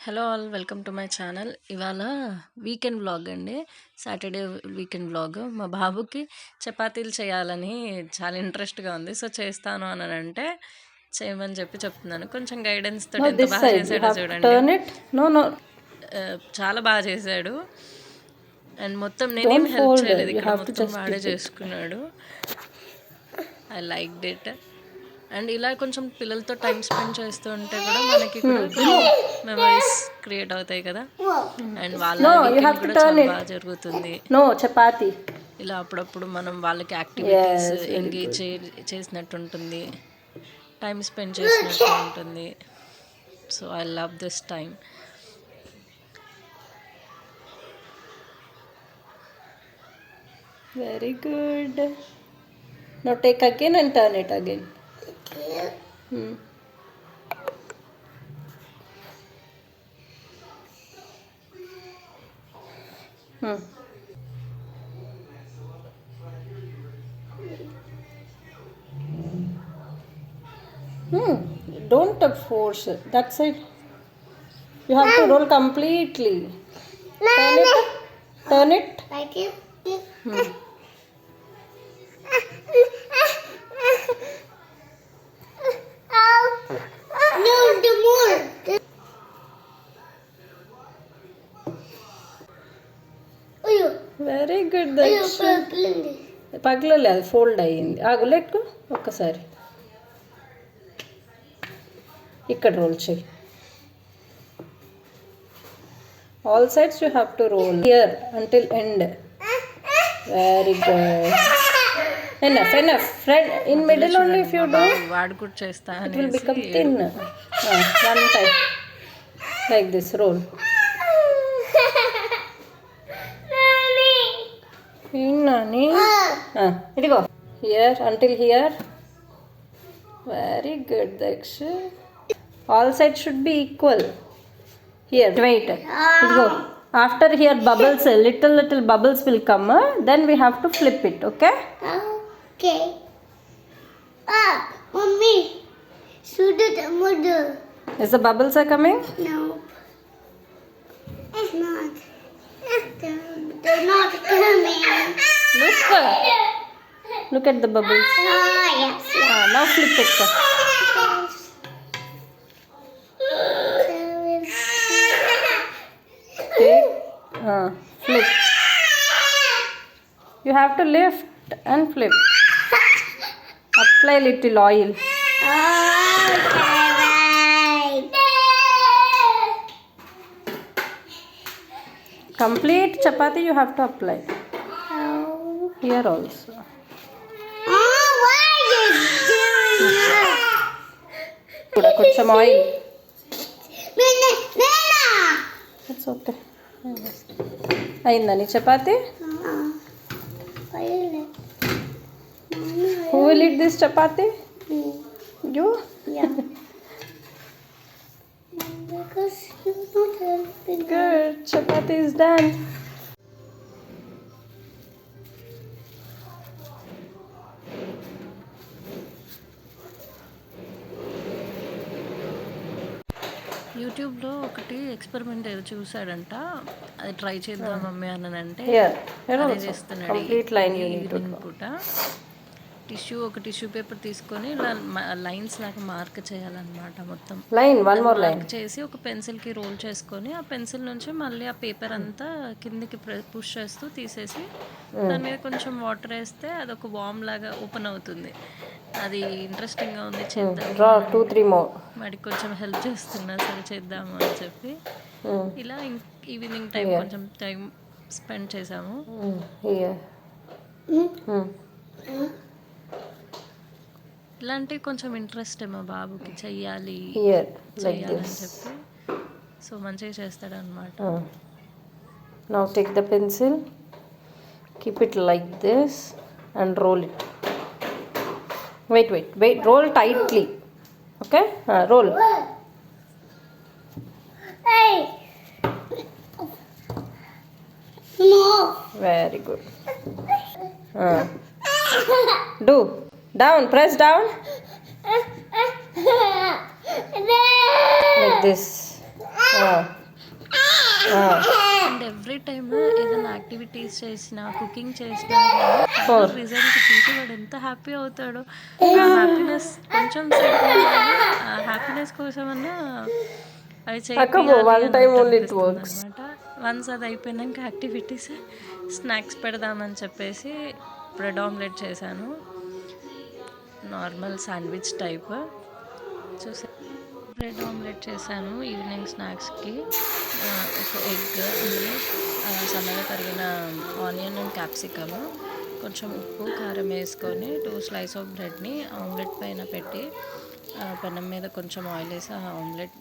Hello all, welcome to my channel. ఇవాళ weekend vlog అండి, Saturday weekend vlog. మా బాబుకి చపాతీలు చేయాలని చాలా ఇంట్రెస్ట్గా ఉంది. సో చేస్తాను అని అంటే చేయమని చెప్తున్నాను. కొంచెం గైడెన్స్ తోటి ఎంత బాగా చేశాడో చూడండి. చాలా బాగా చేశాడు. అండ్ మొత్తం నేనేం హెల్ప్ చేయలేదు, ఇక్కడ మొత్తం వాడే చేసుకున్నాడు. I like it. అండ్ ఇలా కొంచెం పిల్లలతో టైం స్పెండ్ చేస్తూ ఉంటే కూడా మనకి కూడా మెమరీస్ క్రియేట్ అవుతాయి కదా. అండ్ వాళ్ళ కూడా చాలా బాగా జరుగుతుంది. చపాతి ఇలా అప్పుడప్పుడు మనం వాళ్ళకి యాక్టివిటీస్ ఎంగేజ్ చేసినట్టు ఉంటుంది, టైం స్పెండ్ చేసినట్టు ఉంటుంది. So I love this time. Very good. No take again and turn it again. Don't force it. That's it. You have to roll completely. Turn it. Like it. No, the more. Very good. పగలలేదు, fold అయ్యింది. ఆగులేకు ఒక్కసారి ఇక్కడ roll చేయి. All sides you have to roll here until end. Very good. enough friend. In middle only if you do, వాడు కూడా చేస్తా, it will become thin. One time like this roll. Nani idigo here until here. Very good, Daksha. All sides should be equal. Here wait, idigo. After here bubbles, little bubbles will come, then we have to flip it. Okay. Okay. Mommy, shoot it mother. Is the bubbles are coming? No. It's not. They're not coming. Look at the bubbles. Yes. Now flip it. Take, flip. You have to lift and flip. Apply little oil. Complete chapati you have to apply. Here also. Why are you doing that? Put some oil. Nana. It's okay. Ayindani chapati? Who will eat this chapati? You? Yeah. Because you're not helping. Good. Chapati is done. యూట్యూబ్లో ఒకటి experiment ఏదో చూసాడంట, అది try చేద్దాం mummy అని అంటే అదే చేస్తున్నాడు. Evening పూట ఒక టిష్యూ పేపర్ తీసుకొని ఇలా లైన్స్ లాగా మార్క్ చేయాలన్నమాట. మొత్తం మార్క్ చేసి ఒక పెన్సిల్కి రోల్ చేసుకొని ఆ పెన్సిల్ నుంచి మళ్ళీ ఆ పేపర్ అంతా కిందికి పుష్ చేస్తూ తీసేసి దాని మీద కొంచెం వాటర్ వేస్తే అదొక వామ్ లాగా ఓపెన్ అవుతుంది. అది ఇంట్రెస్టింగ్గా ఉంది, చేద్దాం. వాడికి కొంచెం హెల్ప్ చేస్తున్నా, సరే చేద్దాము అని చెప్పి ఇలా ఈవినింగ్ టైం కొంచెం టైం స్పెండ్ చేసాము. ఇలాంటివి కొంచెం ఇంట్రెస్ట్ మా బాబుకి, చెయ్యాలి అని చెప్పి. సో మంచిగా చేస్తాడు అనమాట. Now take the pencil, keep it like this and roll it. Wait, roll tightly. Okay, roll. Hey. No. Very good. Do down, press down. Like this. And every time ఏదైనా activities చేసినా cooking చేసినా result చూసి వాడు ఎంత happy అవుతాడో. ఆ happiness కొంచెం సేపు ఆ హ్యాపీనెస్ కోసమన్నా అవి అనమాట. వన్స్ అది అయిపోయినాక యాక్టివిటీస్ స్నాక్స్ పెడదామని చెప్పేసి బ్రెడ్ ఆమ్లెట్ చేశాను, నార్మల్ శాండ్విచ్ టైప్ చూసా. బ్రెడ్ ఆమ్లెట్ చేశాను ఈవినింగ్ స్నాక్స్కి. ఒక ఎగ్, అందులో సన్నగా తరిగిన ఆనియన్ అండ్ క్యాప్సికమ్, కొంచెం ఉప్పు కారం వేసుకొని 2 స్లైస్ ఆఫ్ బ్రెడ్ని ఆమ్లెట్ పైన పెట్టి పెనం మీద కొంచెం ఆయిల్ వేసి ఆ ఆమ్లెట్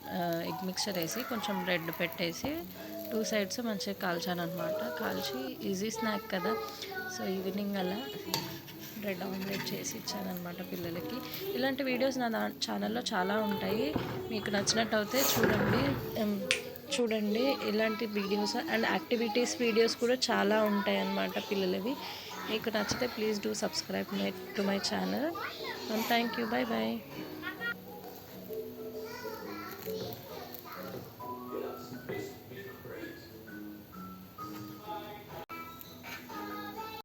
ఎగ్ మిక్చర్ వేసి కొంచెం బ్రెడ్ పెట్టేసి 2 సైడ్స్ మంచిగా కాల్చాను అనమాట. కాల్చి ఈజీ స్నాక్ కదా, సో ఈవినింగ్ అలా బ్రెడ్ ఆమ్లెట్ చేసి ఇచ్చానమాట పిల్లలకి. ఇలాంటి వీడియోస్ నా ఛానల్లో చాలా ఉంటాయి, మీకు నచ్చినట్టు అయితే చూడండి. ఇలాంటి వీడియోస్ అండ్ యాక్టివిటీస్ వీడియోస్ కూడా చాలా ఉంటాయి అన్నమాట పిల్లలవి. మీకు నచ్చితే please do subscribe to my channel. Thank you. Bye bye.